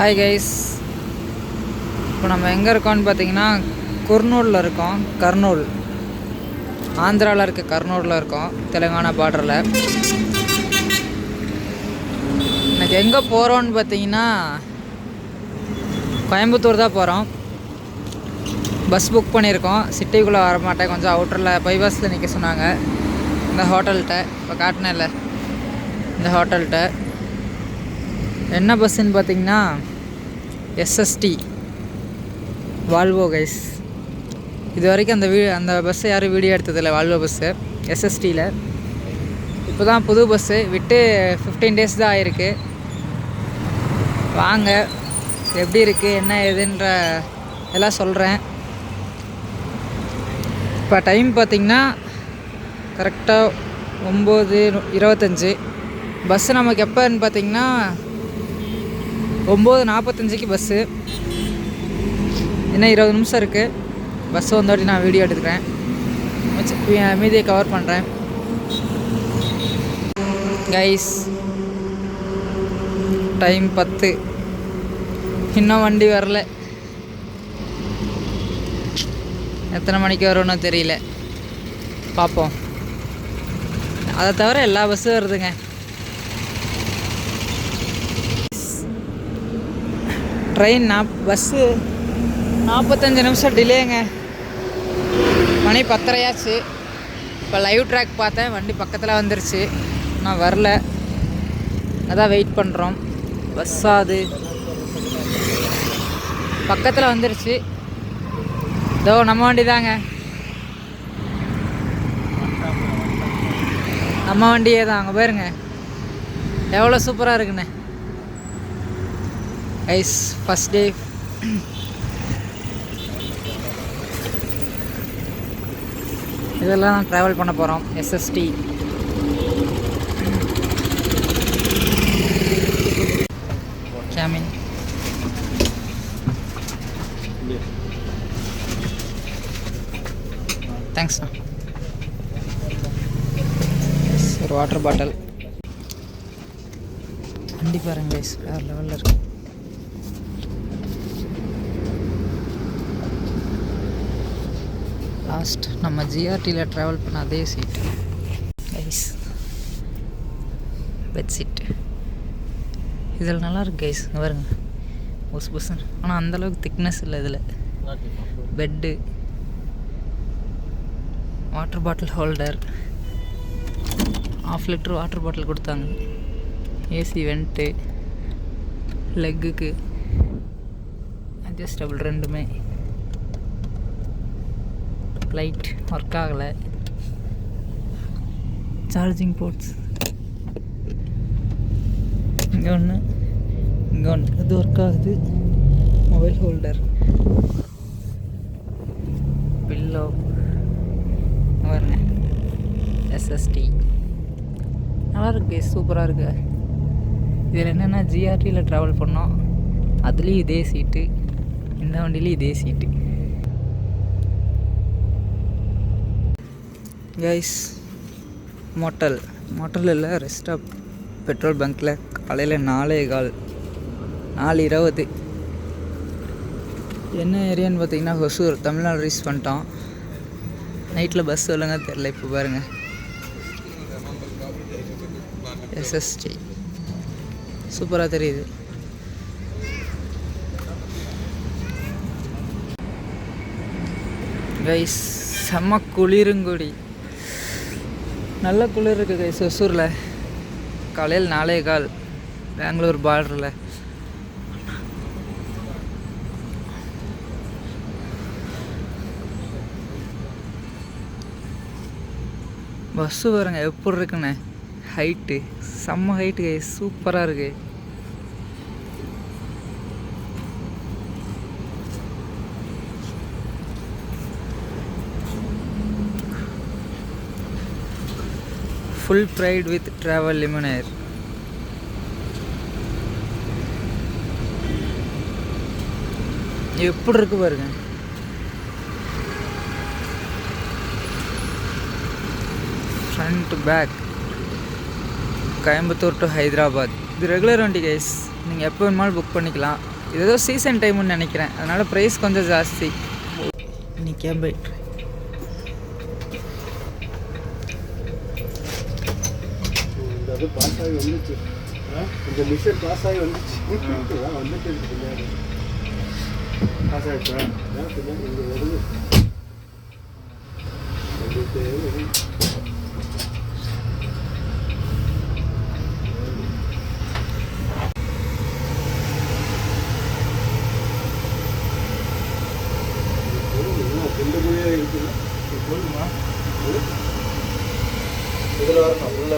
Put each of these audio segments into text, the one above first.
Hi guys, இப்போ நம்ம எங்கே இருக்கோம்னு பார்த்தீங்கன்னா குர்னூலில் இருக்கோம். கர்னூல், ஆந்திராவில் இருக்க கர்னூலில் இருக்கோம், தெலுங்கானா பார்டரில். இன்றைக்கி எங்கே போகிறோன்னு பார்த்தீங்கன்னா கோயம்புத்தூர் தான் போகிறோம். பஸ் புக் பண்ணியிருக்கோம். சிட்டிக்குள்ளே வரமாட்டேன், கொஞ்சம் அவுட்டரில் பைபாஸில் நிற்க சொன்னாங்க. இந்த ஹோட்டல்கிட்ட இப்போ காட்டினேன்ல, இந்த ஹோட்டல்கிட்ட என்ன பஸ்ஸுன்னு பார்த்தீங்கன்னா எஸ்எஸ்டி வால்வோ கைஸ். இது வரைக்கும் அந்த பஸ்ஸை யாரும் வீடியோ எடுத்ததில்லை. வால்வோ பஸ்ஸு எஸ்எஸ்டியில் இப்போ தான் புது பஸ்ஸு விட்டு 15 days தான் ஆகிருக்கு. வாங்க எப்படி இருக்குது என்ன ஏதுன்ற எல்லாம் சொல்கிறேன். இப்போ டைம் பார்த்திங்கன்னா கரெக்டாக 9:25. பஸ்ஸு நமக்கு எப்போன்னு பார்த்திங்கன்னா 9:45 பஸ்ஸு. இன்னும் 20 நிமிஷம் இருக்குது. பஸ்ஸு வந்தோட்டி நான் வீடியோ எடுத்துக்கிறேன், மீதியை கவர் பண்ணுறேன் கைஸ். டைம் 10, இன்னும் வண்டி வரல. எத்தனை மணிக்கு வரும்னு தெரியல, பார்ப்போம். அதை தவிர எல்லா பஸ்ஸும் வருதுங்க. ட்ரெயின் பஸ்ஸு 45 நிமிஷம் டிலேங்க. மணி 10:30 இப்போ லைவ் ட்ராக் பார்த்தேன், வண்டி பக்கத்தில் வந்துருச்சு. நான் வரல, அதான் வெயிட் பண்ணுறோம். பஸ்ஸா அது பக்கத்தில் வந்துருச்சு. இதோ நம்ம வண்டி தாங்க, நம்ம வண்டியே தான். அங்கே பாருங்க எவ்வளோ சூப்பராக இருக்குண்ணே ஐஸ். ஃபஸ்ட் டே இதெல்லாம் நான் ட்ராவல் பண்ண போகிறோம். எஸ்எஸ்டி கேமின். தேங்க்ஸ்ண்ணா. ஒரு வாட்டர் பாட்டில். வண்டி பாருங்க கைஸ், வேறு லெவலில் இருக்கு. லாஸ்ட் நம்ம ஜிஆர்டியில் ட்ராவல் பண்ண அதே சீட்டு கைஸ், பெட் சீட்டு. இதில் நல்லாயிருக்கு கைஸ். இங்கே பாருங்க, புதுசு. ஆனால் அந்தளவுக்கு திக்னஸ் இல்லை இதில். Bed, water bottle holder, 1/2 litre water bottle கொடுத்தாங்க. ஏசி வெண்ட்டு, லெக்குக்கு அட்ஜஸ்டபிள் ரெண்டுமே. லைட் ஒர்க் ஆகலை. சார்ஜிங் போர்ட்ஸ் இங்கே ஒன்று, இது ஒர்க் ஆகுது. மொபைல் ஹோல்டர், பில்லோ பாருங்க. எஸ்எஸ்டி நல்லா இருக்கு, சூப்பராக இருக்கு. இதில் என்னென்னா ஜிஆர்டியில் ட்ராவல் பண்ணோம், அதுலேயும் இதே சீட்டு, இந்த வண்டியிலையும் இதே சீட்டு கைஸ். மோட்டல் இல்லை, ரெஸ்ட் ஸ்டாப் பெட்ரோல் பங்க்கில் காலையில் 4:20. என்ன ஏரியான்னு பார்த்தீங்கன்னா ஹொசூர், தமிழ்நாடு ரீச் பண்ணிட்டோம். நைட்டில் பஸ் சொல்லுங்க தெரில. இப்போ பாருங்கள் எஸ்எஸ்டி சூப்பராக தெரியுது. கைஸ் செம்ம குளிருங்குடி, நல்ல குளிர் இருக்குது கைஸ் ஒசூரில். காலையில் 4:15 பெங்களூர் பார்டரில். பஸ்ஸு பாருங்க எப்படி இருக்குண்ணே, ஹைட்டு செம்ம ஹைட்டு கைஸ், சூப்பராக இருக்குது. ஃபுல் ப்ரைட் வித் ட்ராவல் லிமினேர். எப்படி இருக்கு பாருங்க. Front back Coimbatore to Hyderabad. இது ரெகுலர் வண்டி கைஸ், நீங்கள் எப்போ வேணுமாலும் புக் பண்ணிக்கலாம். இது ஏதோ சீசன் டைம்னு நினைக்கிறேன், அதனால் ப்ரைஸ் கொஞ்சம் ஜாஸ்தி. இன்றைக்கே போய்ட்டு பாஸ் ஆகி வந்துச்சு, இந்த மிஷன் பாஸ் ஆகி வந்துச்சு, வந்துட்டு பின்னாடி பாஸ் ஆகிடுச்சா பின்னாடி இங்கே வருது. ரெண்டு மொழியாக இருக்குல்ல போதுமா? இதில் வரணும் உள்ள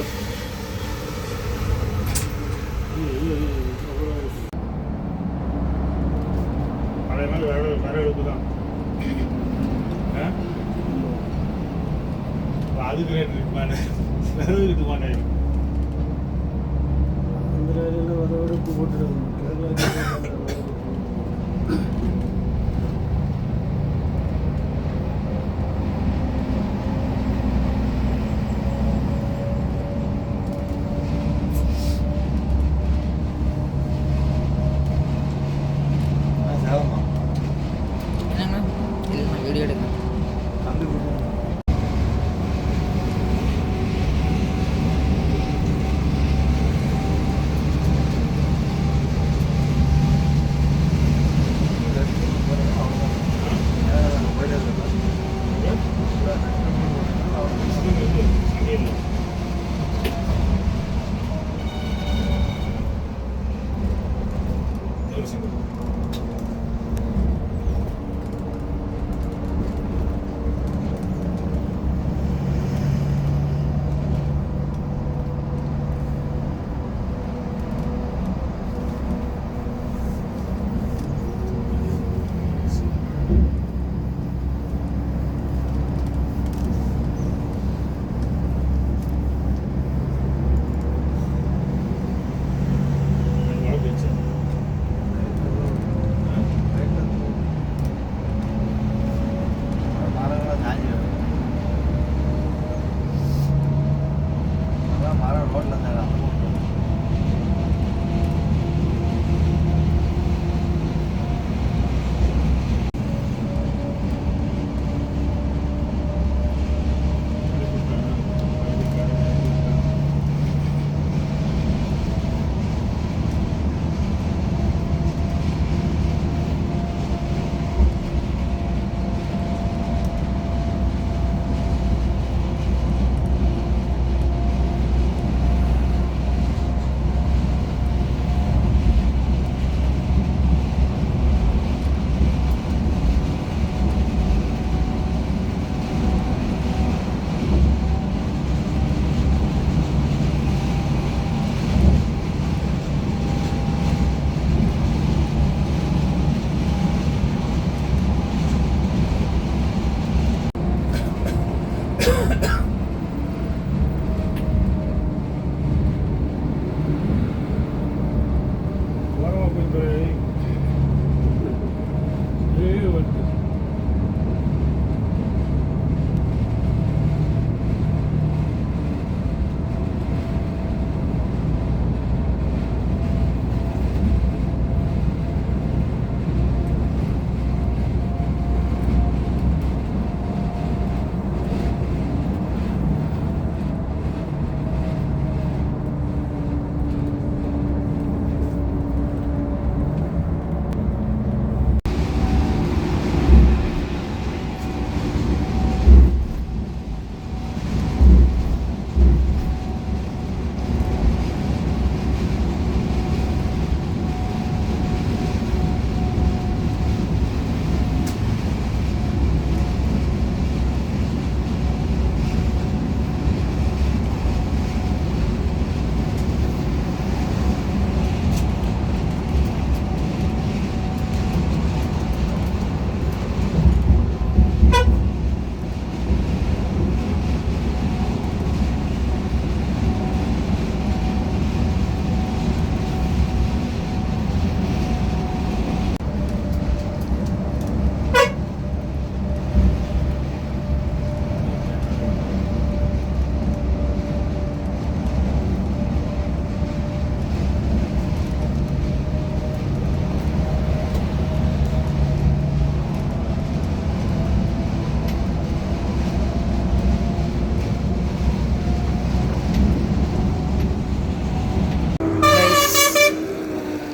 அதே மாதிரி வேற எழுப்பு தான். அதுக்கு ரேட் இருக்குமானே வெறும் இருக்குமானே ஆந்திராவில் வர உப்பு போட்டுருக்கோம். வீடியோ எடுங்க.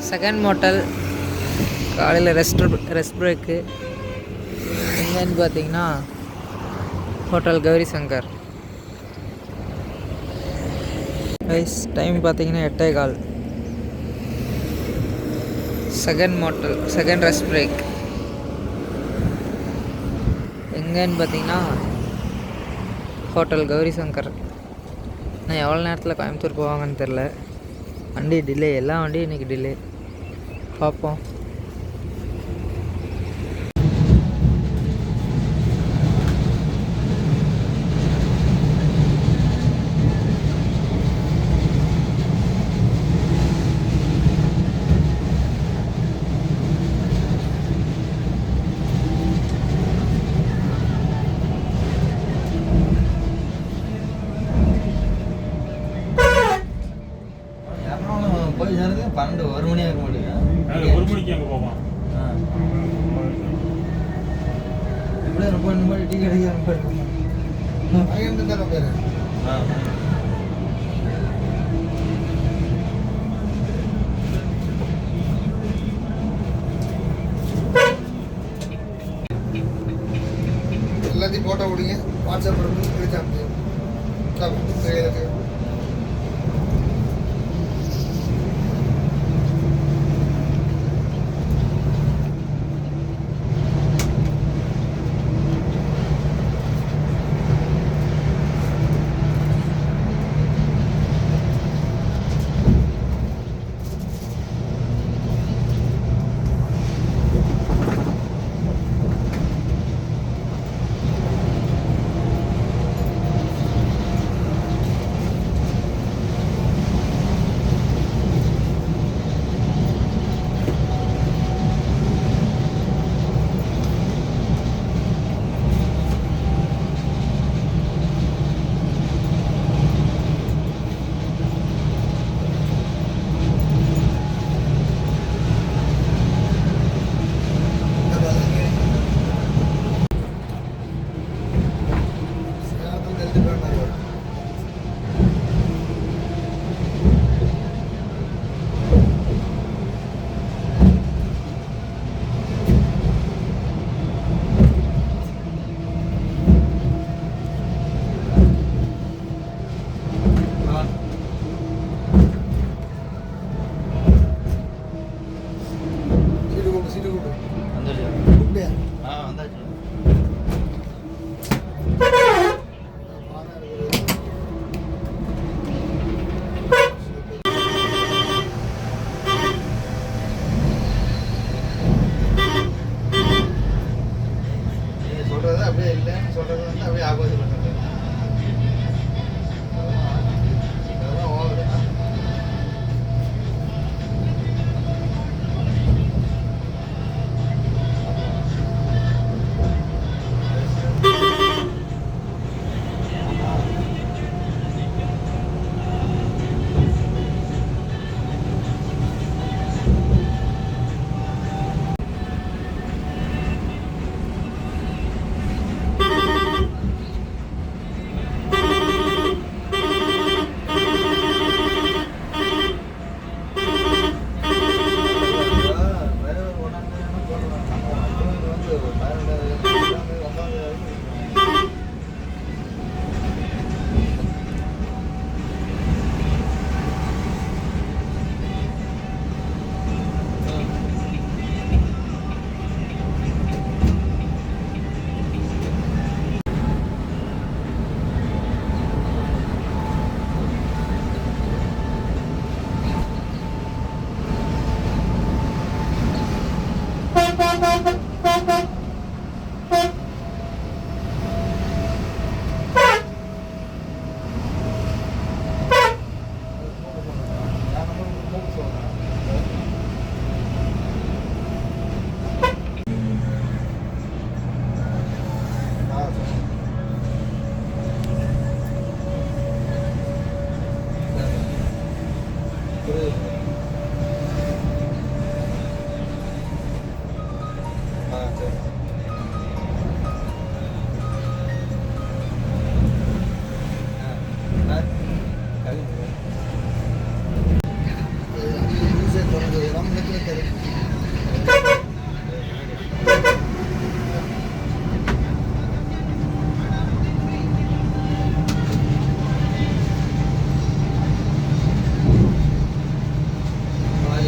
Second motel. காலையில் ரெஸ்ட் பிரேக்கு. எங்கேன்னு பார்த்தீங்கன்னா ஹோட்டல் கௌரி சங்கர். டைம் பார்த்தீங்கன்னா 8:15. Second motel, second rest break. எங்கேன்னு பார்த்தீங்கன்னா ஹோட்டல் கௌரி சங்கர். நான் எவ்வளோ நேரத்தில் கோயம்புத்தூர் போவாங்கன்னு தெரில. வண்டி டிலே, எல்லா வண்டியும் இன்றைக்கி டிலே. பார்ப்போம். போய் சேர்ந்து 12 1 மணி ஆக மாட்டேங்க. 1 மணிக்கு அங்கே போவோம். எப்படியும் ரொம்ப இந்த மாதிரி டீ கிடைக்க அங்கேருந்து தான் பேர். எல்லாத்தையும் போட்டோ விடுங்க. வாட்ஸ்அப் எடுத்து சொல்றது அப்படியே இல்லைன்னு சொல்றது வந்து அப்படியே ஆப்போசிட் பண்ணுறது. அதெல்லாம் ஓவர்.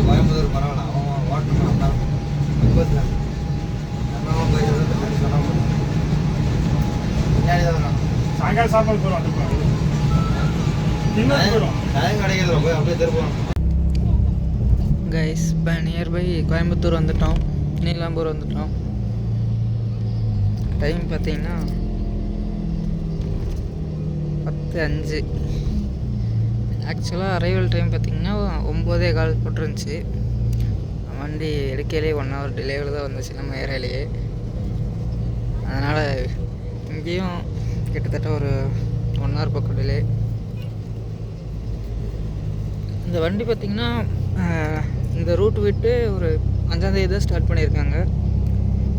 கோயம்புத்தூர் பரவாயில்ல, அவன் ஓட்டணும் பக்கத்தில் பின்னாடி தான் வரான். சாயங்காலம் சாப்பாடு போகிறோம் அந்த போகிறோம் டைம் கிடைக்கிறதுல போய் அப்படியே திருப்போம். கைஸ் இப்போ நியர்பை கோயம்புத்தூர் வந்துட்டோம், நீலாம்பூர் வந்துட்டோம். டைம் பார்த்தீங்கன்னா 10:05. ஆக்சுவலாக அரைவல் டைம் பார்த்திங்கன்னா 9:15 போட்டுருந்துச்சு. வண்டி எடுக்கையிலே 1 hour டிலேவில் தான் வந்துச்சு நம்ம ஏரியாலேயே. அதனால் இங்கேயும் கிட்டத்தட்ட ஒரு 1 hour பக்கம் டிலே. இந்த வண்டி பார்த்திங்கன்னா இந்த ரூட் விட்டு ஒரு 5ஆம் தேதி தான் ஸ்டார்ட் பண்ணியிருக்காங்க.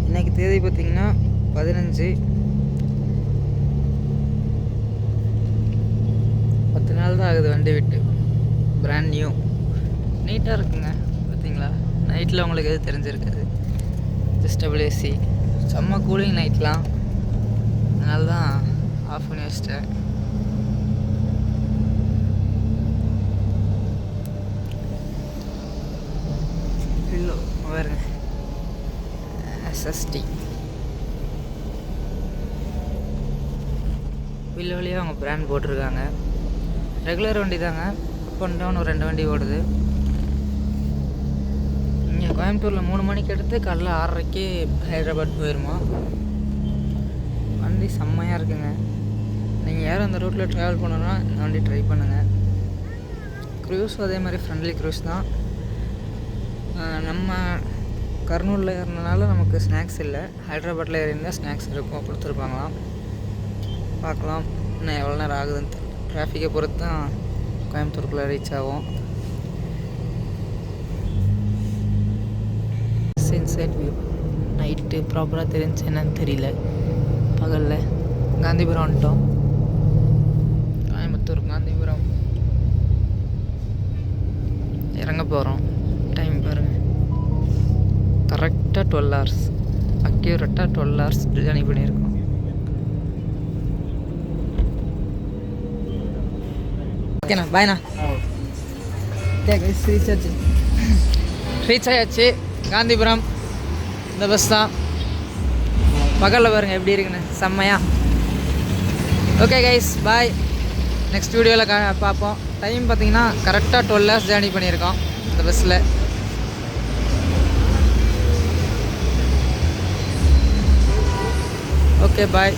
இன்றைக்கி தேதி பார்த்திங்கன்னா 15. 10 நாள் தான் ஆகுது வண்டி விட்டு. பிராண்ட் நியூ, நீட்டாக இருக்குங்க. பார்த்தீங்களா, நைட்டில் உங்களுக்கு எது தெரிஞ்சிருக்காது. அட்ஜஸ்டபிள் ஏசி, செம்ம கூலிங் நைட்லாம். அதனால தான் ஆஃப் பண்ணி வச்சிட்டேன். இல்லை பாருங்க, SST வில்ல வழியாக அவங்க பிராண்ட் போட்டிருக்காங்க. ரெகுலர் வண்டி தாங்க, அப் அண்ட் டவுன் ஒரு 2 வண்டி ஓடுது. இங்கே கோயம்புத்தூரில் 3 மணிக்கு எடுத்து காலைல 6:30க்கு ஹைதராபாத் போயிடுமா. வண்டி செம்மையாக இருக்குங்க. நீங்கள் யாரும் அந்த ரூட்டில் ட்ராவல் பண்ணணுன்னா இந்த வண்டி ட்ரை பண்ணுங்கள். க்ரூஸும் அதே மாதிரி ஃப்ரெண்ட்லி க்ரூஸ் தான். நம்ம கர்னூலில் ஏறினால நமக்கு ஸ்நாக்ஸ் இல்லை, ஹைதராபாத்தில் ஏறியிருந்தால் ஸ்நாக்ஸ் இருக்கும், கொடுத்துருப்பாங்களாம். பார்க்கலாம் இன்னும் எவ்வளோ நேரம் ஆகுதுன்னு தெரியல. டிராஃபிக்கை பொறுத்து தான் கோயம்புத்தூருக்குள்ளே ரீச் ஆகும். சன்செட் வியூ நைட்டு ப்ராப்பராக தெரிஞ்சு என்னன்னு தெரியல. பகலில் காந்திபுரம் வந்துட்டோம். கோயம்புத்தூர் காந்திபுரம் இறங்க போகிறோம். டைம் பாருங்கள், கரெக்டாக 12 hours, அக்யூரேட்டாக 12 hours ஜர்னி பண்ணியிருக்கோம். ஓகேண்ணா, பாய்ண்ணா. ரீச் ஆயாச்சு காந்திபுரம். இந்த பஸ் தான். பகலில் பாருங்கள் எப்படி இருக்குன்னு, செம்மையா. ஓகே கைஸ், பாய். நெக்ஸ்ட் வீடியோவில் பார்ப்போம். டைம் பார்த்தீங்கன்னா கரெக்டாக 12 hours ஜேர்னி பண்ணியிருக்கோம் இந்த பஸ்ஸில். Okay bye.